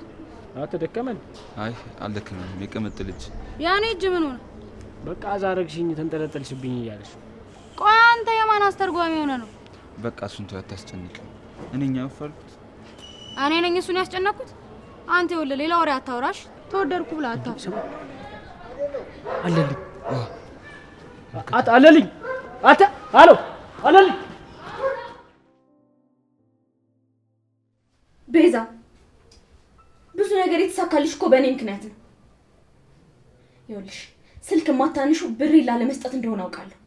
አት ደከመን? አይ አልደከመም። የቀመጥ ልጅ ያኔ እጅ ምን ሆነ? በቃ አዛረግሽኝ ተንጠለጠልሽብኝ እያለሽ። ቆይ አንተ የማን አስተርጓሚ ሆነ ነው? በቃ እሱን ተው አታስጨንቅ። እኔኛ ወፈርኩት። እኔ ነኝ እሱን ያስጨነኩት? አንተ ይኸውልህ ሌላ ወሬ አታውራሽ። ተወደድኩ ብላ አታስብ። አለልኝ አለልኝ አታ አሎ አለልኝ። ቤዛ ብዙ ነገር የተሳካልሽ እኮ በእኔ ምክንያት ነው። ይኸውልሽ ስልክ ማታንሹ ብሬ ላለመስጠት እንደሆነ አውቃለሁ፣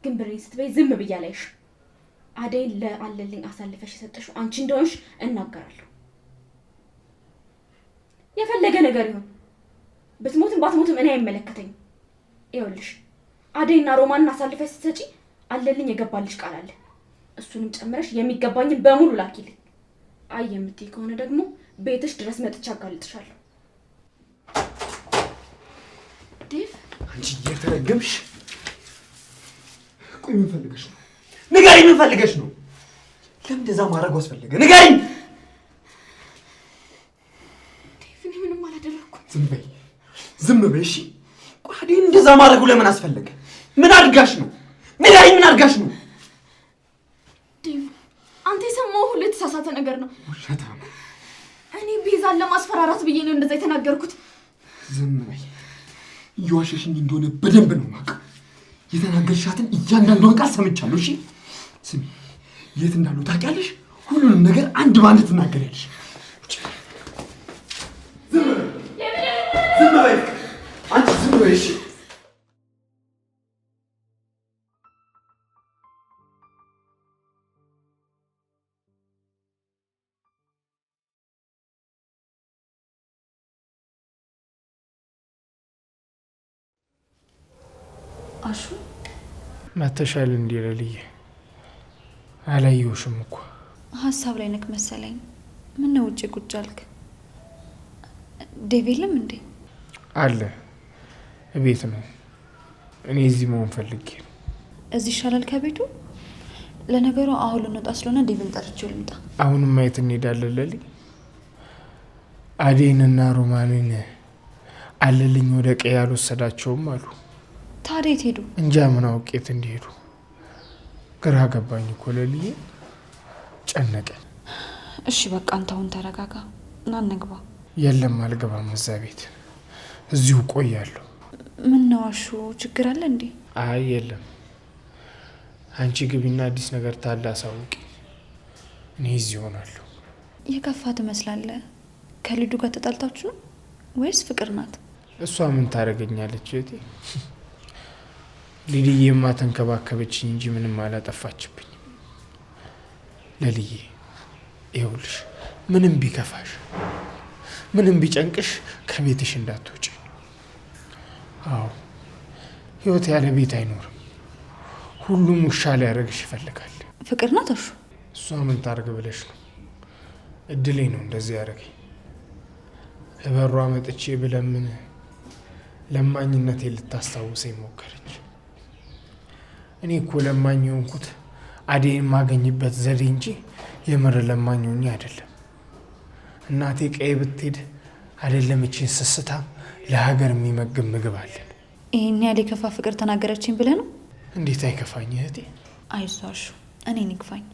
ግን ብሬ ስትበይ ዝም ብዬ አላይሽ። አደይን ለአለልኝ አሳልፈሽ የሰጠሽው አንቺ እንደሆንሽ እናገራለሁ። የፈለገ ነገር ይሁን ብትሞትም ባትሞትም እኔ አይመለከተኝም። ይኸውልሽ አደይና ሮማንን አሳልፈሽ ስትሰጪ አለልኝ የገባልሽ ቃል አለ። እሱንም ጨምረሽ የሚገባኝን በሙሉ ላኪልኝ። አይ የምትይ ከሆነ ደግሞ ቤትሽ ድረስ መጥቻ አጋልጥሻለሁ። ዴቭ አንቺ እየተረገምሽ። ቆይ ምን ፈልገሽ ነው? ንገሪኝ፣ ምን ፈልገሽ ነው? ለምን እንደዛ ማድረግ አስፈለገ? ንገሪኝ። ዴቭ እኔ ምንም አላደረኩም። ዝም በይ እሺ። ቆይ አደይን እንደዛ ማድረጉ ለምን አስፈለገ? ምን አድርጋሽ ነው? ንገሪኝ፣ ምን አድርጋሽ ነው? ዴቭ አንተ የሰማው ሁሉ የተሳሳተ ነገር ነው። ውሸታም። እኔ ቤዛን ለማስፈራራት ብዬ ነው እንደዛ የተናገርኩት። ዝም በይ። እየዋሸሽኝ እንደሆነ በደንብ ነው የማውቀው። የተናገርሻትን እያንዳንዷን ቃል ሰምቻለሁ። እሺ ስሚ፣ የት እንዳሉ ታውቂያለሽ? ሁሉንም ነገር አንድ ባንድ ትናገሪያለሽ። ዝም በይ አንቺ፣ ዝም በይ እሺ። አሹ መተሻል እንዴ? ለልዬ አላየሁሽም እኮ። ሀሳብ ላይ ነክ መሰለኝ። ምን ነው ውጭ ቁጭ አልክ? ዴቭ የለም እንዴ? አለ፣ ቤት ነው። እኔ እዚህ መሆን ፈልጌ ነው። እዚህ ይሻላል ከቤቱ። ለነገሩ አሁን ልንወጣ ስለሆነ ዴቭን ጠርቼው ልምጣ። አሁንም ማየት እንሄዳለን። ለሊ አዴንና ሮማንን አለልኝ ወደ ቀይ አልወሰዳቸውም አሉ። ታዲያ የት ሄዱ? እንጃ፣ ምን አውቄት እንዲሄዱ ግራ ገባኝ እኮ ለልዬ፣ ጨነቀኝ። እሺ በቃ አንተ አሁን ተረጋጋ እና እንግባ። የለም አልገባም፣ እዛ ቤት እዚሁ ቆያለሁ። ምን ነው አሹ፣ ችግር አለ እንዴ? አይ የለም፣ አንቺ ግቢና አዲስ ነገር ታለ አሳውቂ፣ እኔ እዚህ እሆናለሁ። የከፋ ትመስላለህ። ከልዱ ጋር ተጣልታችሁ ነው ወይስ ፍቅር ናት? እሷ ምን ታደርገኛለች እህቴ? ሊድዬማ ተንከባከበችኝ እንጂ ምንም አላጠፋችብኝ። ለልዬ ይኸውልሽ፣ ምንም ቢከፋሽ ምንም ቢጨንቅሽ ከቤትሽ እንዳትወጪ። አዎ ህይወት ያለ ቤት አይኖርም። ሁሉም ውሻ ሊያደርግሽ ይፈልጋል። ፍቅር ናት አሹ። እሷ ምን ታርግ ብለሽ ነው? እድሌ ነው እንደዚህ ያደረገኝ። በሯ መጥቼ ብለምን ለማኝነቴ ልታስታውሰኝ ሞከረች። እኔ እኮ ለማኝ የሆንኩት አዴን የማገኝበት ዘዴ እንጂ የምር ለማኝ ሆኜ አይደለም። እናቴ ቀይ ብትሄድ አይደለም እቺን ስስታ ለሀገር የሚመግብ ምግብ አለን። ይሄን ያለ ከፋ ፍቅር ተናገረችኝ ብለህ ነው? እንዴት አይከፋኝ እህቴ? አይዟሽ፣ እኔን ይግፋኝ።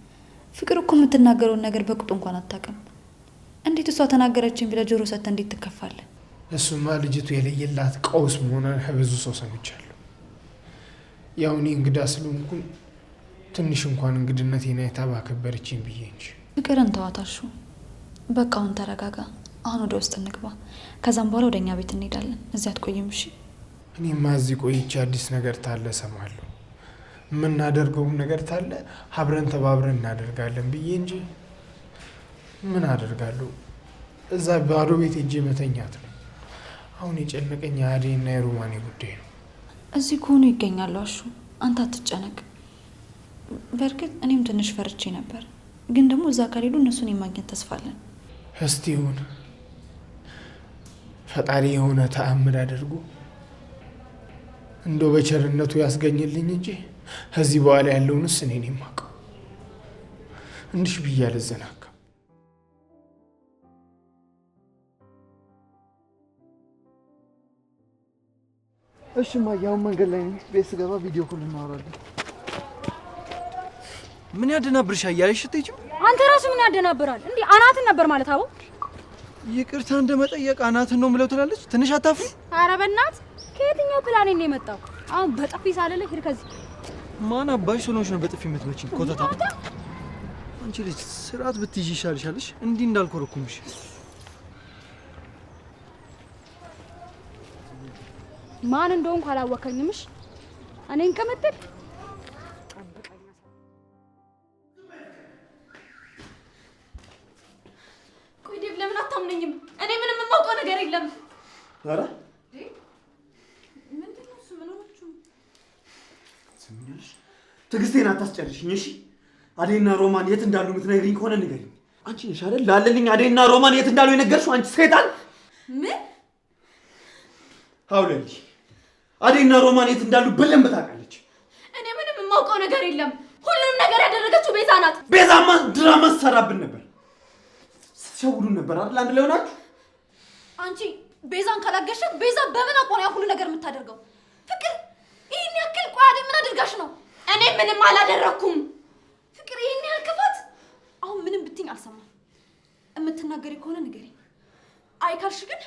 ፍቅር እኮ የምትናገረውን ነገር በቁጡ እንኳን አታውቅም። እንዴት እሷ ተናገረችኝ ብለህ ጆሮ ሰጥተህ እንዴት ትከፋለህ? እሱማ ልጅቱ የለየላት ቀውስ መሆኗን ብዙ ሰው ሰምቻለሁ። ያው እኔ እንግዳ ስለሆንኩ ትንሽ እንኳን እንግድነቴን አይታ ባከበረችኝ ብዬ እንጂ። ፍቅርን ተዋታሹ። በቃ አሁን ተረጋጋ። አሁን ወደ ውስጥ እንግባ። ከዛም በኋላ ወደ እኛ ቤት እንሄዳለን። እዚያ አትቆይም? እሺ። እኔማ እዚህ ቆይቼ አዲስ ነገር ታለ እሰማለሁ። የምናደርገውም ነገር ታለ አብረን ተባብረን እናደርጋለን ብዬ እንጂ ምን አደርጋለሁ? እዛ ባዶ ቤት ሄጄ መተኛት ነው። አሁን የጨነቀኝ የአዴና የሮማኔ ጉዳይ ነው። እዚህ ከሆኑ ይገኛሉ። አሹ አንተ አትጨነቅ። በእርግጥ እኔም ትንሽ ፈርቼ ነበር፣ ግን ደግሞ እዛ ከሌሉ እነሱን የማግኘት ተስፋ አለን። እስቲ ይሁን፣ ፈጣሪ የሆነ ተአምር አድርጎ እንደው በቸርነቱ ያስገኝልኝ እንጂ ከዚህ በኋላ ያለውንስ እኔ ነኝ የማውቀው። እንድሽ ብዬ አልዘናጋም። እሺ እማዬ፣ አሁን መንገድ ላይ ነኝ። ቤት ስገባ ቪዲዮ ኮል እናወራለን። ምን ያደናብርሻ? እያለሽ ስትሄጂው አንተ ራሱ ምን ያደናብራል? እንዴ አናትን ነበር ማለት አቦ። ይቅርታ እንደመጠየቅ አናትን ነው ምለው ትላለች። ትንሽ አታፍሪ? ኧረ በእናትህ ከየትኛው ፕላኔ ነው የመጣው? አሁን በጥፊ ሳልልህ ሂድ ከዚህ። ማን አባሽ ስለሆንሽ ነው በጥፊ የምትመጪኝ? ኮተታ አንቺ ልጅ ስርዓት ብትይዥ ይሻልሻልሽ፣ እንዲህ እንዳልኮረኩምሽ። ማን እንደሆንኩ አላወከኝምሽ። እኔን ከምትል ቆይ ዴቭ፣ ለምን አታምነኝም? እኔ ምንም የማውቀው ነገር የለም። ኧረ ምንድነው እሱ? ምን ሆናችሁ? ስሚኛለሽ፣ ትዕግስቴን አታስጨርሽኝ እሺ። አዴና ሮማን የት እንዳሉ የምትነግሪኝ ከሆነ ንገሪኝ። አንቺ ነሽ አይደል ላለልኝ አዴና ሮማን የት እንዳሉ የነገርሽው? አንቺ ሰይጣን! ምን አውለልኝ፣ አዴና ሮማን የት እንዳሉ በደንብ ታውቃለች። እኔ ምንም የማውቀው ነገር የለም። ሁሉንም ነገር ያደረገችው ቤዛ ናት። ቤዛማ ድራማ ትሰራብን ነበር፣ ስትሸውዱን ነበር አይደል? አንድ ላይ ሆናችሁ። አንቺ ቤዛን ካላገሻት ቤዛ በምን አቆና ሁሉ ነገር የምታደርገው? ፍቅር ይሄን ያክል ቆይ፣ አዴ ምን አድርጋሽ ነው? እኔ ምንም አላደረኩም። ፍቅር ይሄን ያክል ክፋት። አሁን ምንም ብትኝ አልሰማም። የምትናገሪ ከሆነ ንገሪ። አይ ካልሽ ግን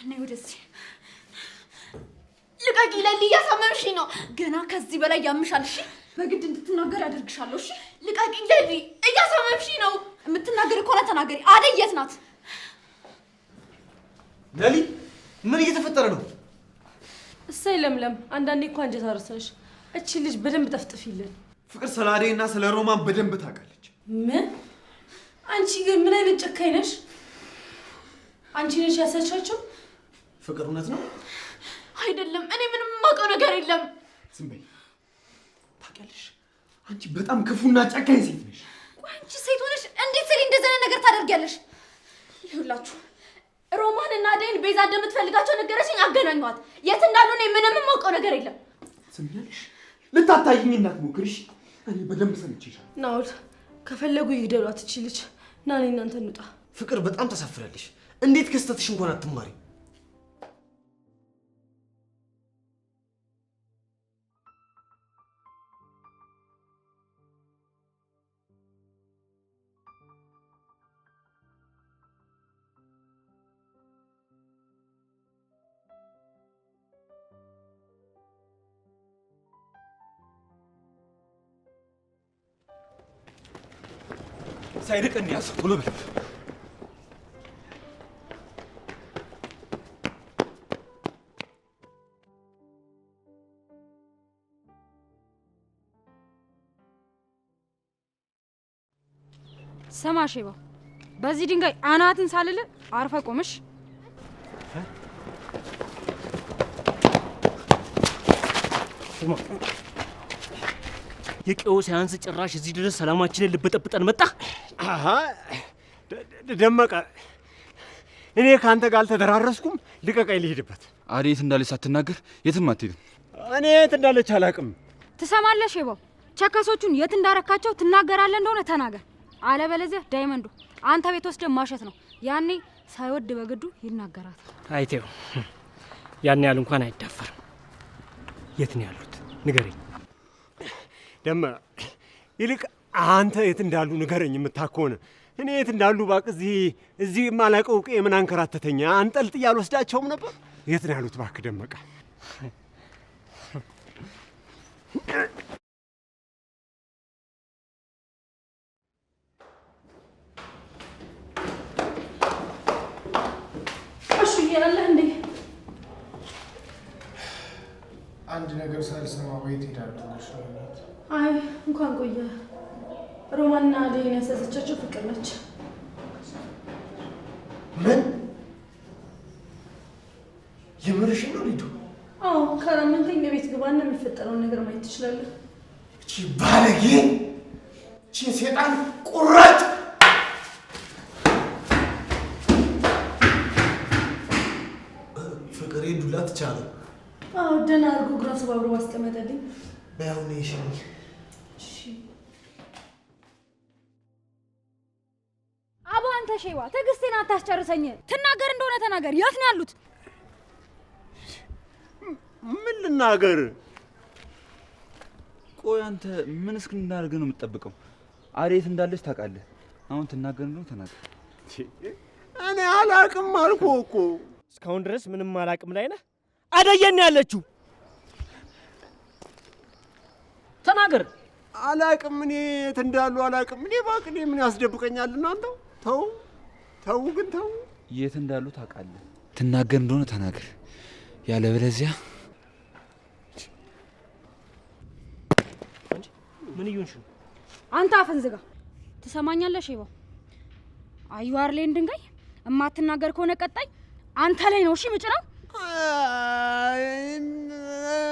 ነይ ወደዚህ። ልቀቂ ለሊ፣ እያሳመምሽኝ ነው። ገና ከዚህ በላይ ያምሻል። እሺ በግድ እንድትናገር ያደርግሻለሁ። እሺ ልቀቂ ለሊ፣ እያሳመምሽኝ ነው። የምትናገር ከሆነ ተናገሪ። አደይ የት ናት? ለሊ ምን እየተፈጠረ ነው? እሰይ ለምለም፣ አንዳንዴ እኮ አንጀት አርሰሽ። እቺ ልጅ በደንብ ጠፍጥፊልን። ፍቅር ስለ አደይና ስለ ሮማን በደንብ ታውቃለች። ምን? አንቺ ግን ምን አይነት ጨካኝ ነሽ? አንቺ ነሽ ያሰቻቸው? ፍቅር እውነት ነው? አይደለም፣ እኔ ምንም የማውቀው ነገር የለም። ዝም በይ። ታውቂያለሽ፣ አንቺ በጣም ክፉና ጨካኝ ሴት ነሽ። አንቺ ሴት ሆነሽ እንዴት ስለ እንደዚህ አይነት ነገር ታደርጊያለሽ? ይኸውላችሁ ሮማን እና አደይን ቤዛ እንደምትፈልጋቸው ነገረሽኝ፣ አገናኟት። የት እንዳሉ እኔ ምንም የማውቀው ነገር የለም። ትሰሚያለሽ? ልታታይኝ እንዳትሞክርሽ። እኔ በደንብ ሰምቼሻለሁ። ናውል ከፈለጉ ይግደሏት እቺ ልጅ። ና ነኝ እናንተ እንውጣ። ፍቅር በጣም ተሳፍራለሽ። እንዴት ከስተትሽ እንኳን አትማሪ? ሳይርቅን ያዝ ብሎ በል። ስማ ሼባ፣ በዚህ ድንጋይ አናትን ሳልል አርፈ ቆምሽ። ስማ የቄው ሳያንስ ጭራሽ እዚህ ድረስ ሰላማችንን ልበጠብጠን መጣ። አሃ ደመቀ፣ እኔ ካንተ ጋር አልተደራረስኩም። ልቀቀኝ ልሄድበት። አደይ የት እንዳለች ሳትናገር የትም አትሄድም። እኔ የት እንዳለች አላውቅም። ትሰማለህ ሼባው? ቸከሶቹን የት እንዳረካቸው ትናገራለህ እንደሆነ ተናገር። አለበለዚያ ዳይመንዱ አንተ ቤት ወስደን ማሸት ነው። ያኔ ሳይወድ በግዱ ይናገራታል። አይቴው ያን ያህል እንኳን አይዳፈርም። የት ነው ያሉት ንገረኝ። ደመ ይልቅ አንተ የት እንዳሉ ንገረኝ። የምታከሆነ እኔ የት እንዳሉ እባክህ እዚህ የማላውቀው ምን አንከራተተኛ። አንጠልጥዬ አልወስዳቸውም ነበር። የት ነው ያሉት እባክህ ደመቀ? እሺ ያለህ እንዴ? አንድ ነገር ሳልሰማ ወይ ትሄዳለሽ? አይ እንኳን ቆየ። ሮማንና አደይን ያሳዘቻቸው ፍቅር ነች። ምን? የምርሽን ነው ሊዱ? አዎ ካላመንከኝ የቤት ግባና የሚፈጠረውን ነገር ማየት ትችላለህ። እቺ ባለጌ፣ እቺ ሴጣን ቁራጭ! ፍቅሬ ዱላ ትቻለ። አዎ ደህና አድርጎ እግሯን ሰባብሮ ማስቀመጠልኝ። በያሁን ይሽኝ። አባ አንተ ሼባ፣ ትዕግስቴን አታስጨርሰኝ። ትናገር እንደሆነ ተናገር። የት ነው ያሉት? ምን ልናገር? ቆይ አንተ ምን እስክናደርግ ነው የምትጠብቀው? አደይ የት እንዳለች ታውቃለህ። አሁን ትናገር እንደሆነ ተናገር። እኔ አላቅም አልኩህ እኮ። እስካሁን ድረስ ምንም አላቅም ላይ ነህ። አደይ የት ነው ያለችው? ተናገር። አላቅም፣ እኔ የት እንዳሉ አላቅም። እኔ እባክህ፣ እኔ ምን ያስደብቀኛል? እናንተው ተው ተው፣ ግን ተው። የት እንዳሉ ታውቃለህ። ትናገር እንደሆነ ተናገር፣ ያለበለዚያ ምን ይሁንሽ? አንተ አፍን ዝጋ። ትሰማኛለህ ሼባው? አዩዋርሌን ድንጋይ እማትናገር ከሆነ ቀጣይ አንተ ላይ ነው። እሺ ምጭነው።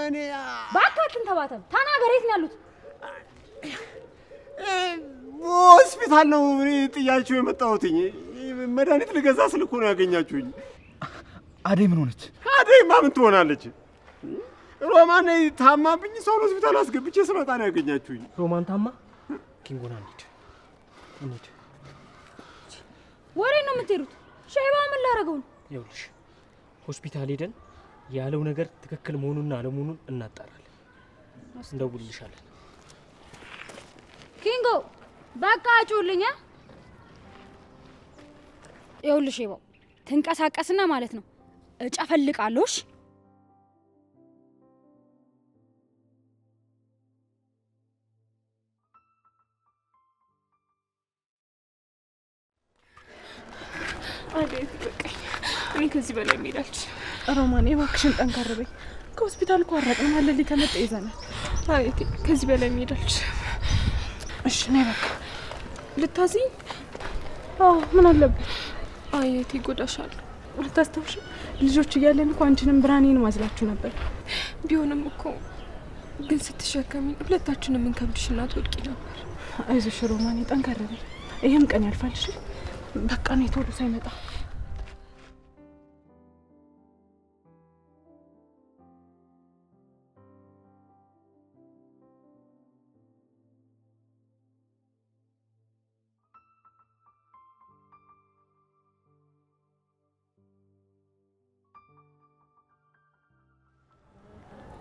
እኔ ባካትን ተባተም ተናገር። የት ነው ያሉት? ሆስፒታል ነው እኔ ጥያችሁ የመጣሁትኝ። መድኃኒት ልገዛ ስል እኮ ነው ያገኛችሁኝ። አደይ ምን ሆነች? አደይማ ምን ትሆናለች? ሮማን ታማብኝ ሰው ሆስፒታል አስገብቼ ስመጣ ነው ያገኛችሁኝ። ሮማን ታማ? ኪንጎና እንሂድ። ወሬ ነው የምትሄዱት? ሼባ ምን ላደርገው ነው? ይኸውልሽ ሆስፒታል ሄደን ያለው ነገር ትክክል መሆኑንና አለመሆኑን እናጣራለን። እንደውልልሻለን። ኪንጎ በቃ አጩልኝ። ይኸውልሽ ሼባው ትንቀሳቀስና ማለት ነው እጨፈልቃለሁ። እሺ ከዚህ በላይ ሄዳለች። ሮማን እባክሽን ጠንከር በይ። ከሆስፒታል እኮ አራቅን ማለት ከመጣ ይዘናል። አይቲ ከዚህ በላይ ሄዳለች። እሺ ነይ በቃ ልታዝኝ። ምን አለበት? አይቲ ጎዳሻል። አታስታውሽ? ልጆች እያለን እኮ አንቺንም ብርሃኔን ማዝላችሁ ነበር። ቢሆንም እኮ ግን ስትሸከሚ ሁለታችንም እንከብድሽና ትወድቂ ነበር። አይዞሽ ሮማን ጠንከር በይ። ይሄም ቀን ያልፋል። እሺ በቃ ነው ቶሎ ሳይመጣ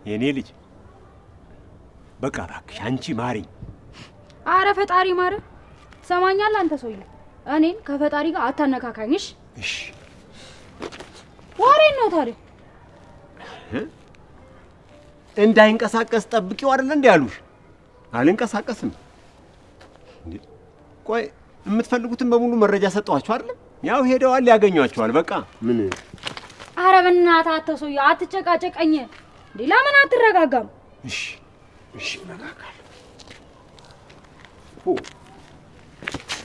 የኔ ልጅ በቃ እባክሽ አንቺ ማሪ። አረ ፈጣሪ ማረ። ትሰማኛለህ አንተ ሰውዬ? እኔን ከፈጣሪ ጋር አታነካካኝሽ። እሺ ወሬ ነው ታዲያ። እንዳይንቀሳቀስ ጠብቂው አይደል እንዴ ያሉሽ? አልንቀሳቀስም። ቆይ የምትፈልጉትን በሙሉ መረጃ ሰጠዋችሁ አይደል? ያው ሄደዋል፣ ያገኟቸዋል። በቃ ምን አረ በእናትህ አንተ ሰውዬ አትጨቃጨቀኝ። እንዴ ለምን አትረጋጋም? እሺ እሺ መጋጋል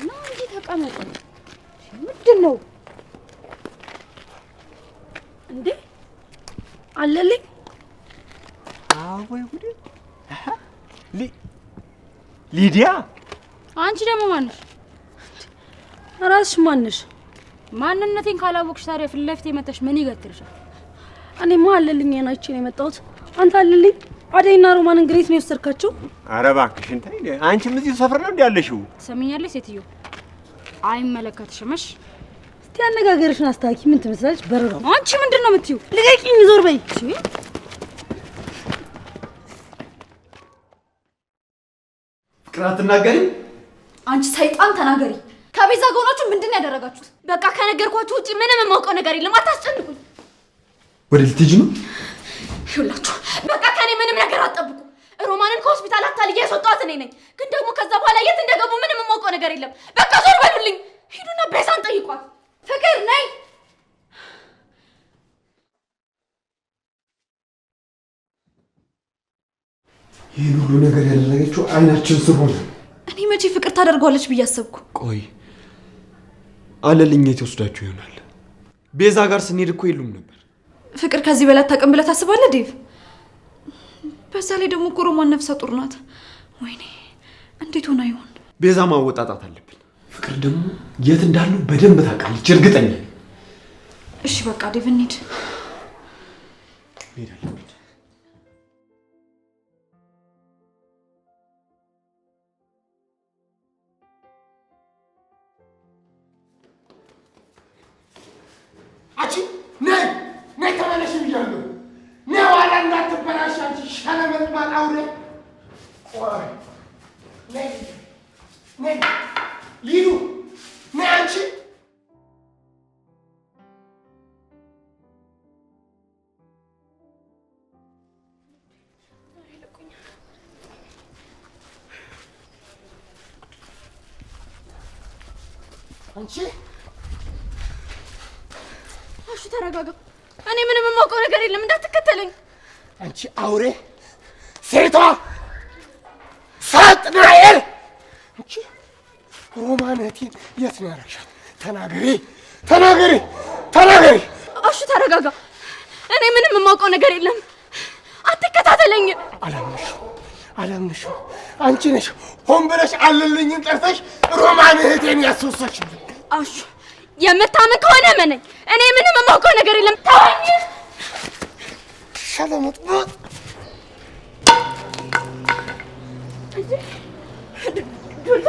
ነው እንጂ ተቀመጥ። ምንድነው እንዴ? አለልኝ። ወይ ጉዴ! ሊዲያ አንቺ ደግሞ ማንሽ? ራስሽ ማንሽ? ማንነቴን ካላወቅሽ ታዲያ ፊት ለፊት መተሽ ምን ይገትርሻል? እኔማ አለልኝ ናይቼ ነው የመጣሁት። አንተ አለልኝ አደይና ሮማን እንግሊዝ ነው የወሰድካቸው? ኧረ እባክሽን ተይ። አንቺም እዚህ ሰፈር ነው እንዴ ያለሽው? ትሰሚኛለሽ ሴትዮ? አይመለከትሽም። እሺ እስቲ አነጋገርሽን አስተካኪ። ምን ትመስላለች? በረራው አንቺ ምንድነው የምትይው? ልቀቂኝ፣ ዞር በይ። ፍቅር አትናገሪም? አንቺ ሰይጣን ተናገሪ። ከቤዛ ጎናችሁ ምንድን ያደረጋችሁት? በቃ ከነገርኳችሁ ውጪ ምንም የማውቀው ነገር የለም። አታስጨንቁኝ። ወደ ልትሄጂ ነው? ይኸውላችሁ በቃ ከኔ ምንም ነገር አትጠብቁ። ሮማንን ከሆስፒታል አታልዬ ያስወጣኋት እኔ ነኝ። ግን ደግሞ ከዛ በኋላ የት እንደገቡ ምንም የማውቀው ነገር የለም። በቃ ዞር በሉልኝ። ሂዱና ቤዛን ጠይቋት። ፍቅር ነይ። ይህን ሁሉ ነገር ያደረገችው አይናችን ስር ሆነ። እኔ መቼ ፍቅር ታደርጓለች ብዬ አሰብኩ። ቆይ አለልኝ የት ወስዳችሁ ይሆናል? ቤዛ ጋር ስንሄድ እኮ የሉም ነበር። ፍቅር ከዚህ በላይ አታውቅም ብለህ ታስባለህ ዴቭ? በዛ ላይ ደግሞ እኮ ሮማን ነፍሰ ጡር ናት። ወይኔ እንዴት ሆና ይሆን? ቤዛ ማወጣጣት አለብን። ፍቅር ደግሞ የት እንዳሉ በደንብ ታውቃለች፣ እርግጠኛ ነኝ። እሺ በቃ ዴቭ እንሂድ። አቺ ነይ ነይ ተመለሽ ብያለሁ። ነይ ዋላ እንዳትበላሽ አንቺ ሸለመት ማጣውሬ። ቆይ ነይ ነይ ሊዱ ነይ አንቺ አንቺ እሺ ተረጋጋ። እኔ ምንም የማውቀው ነገር የለም። እንዳትከተለኝ። አንቺ አውሬ ሴቷ ሳጥናኤል! አንቺ ሮማነቴን የት ነው ያደረግሻት? ተናገሪ ተናገሪ ተናገሪ! እሺ ተረጋጋ። እኔ ምንም የማውቀው ነገር የለም። አትከታተለኝ። አላምንሽም። አንቺ ነሽ ሆን ብለሽ አለልኝን ጠርተሽ ሮማነቴን ያስወሰድሽልኝ። አሹ የምታምን ከሆነ መነኝ። እኔ ምንም የማውቀው ነገር የለም። ተወኝ። ሸለመጥሞጥ ዱላ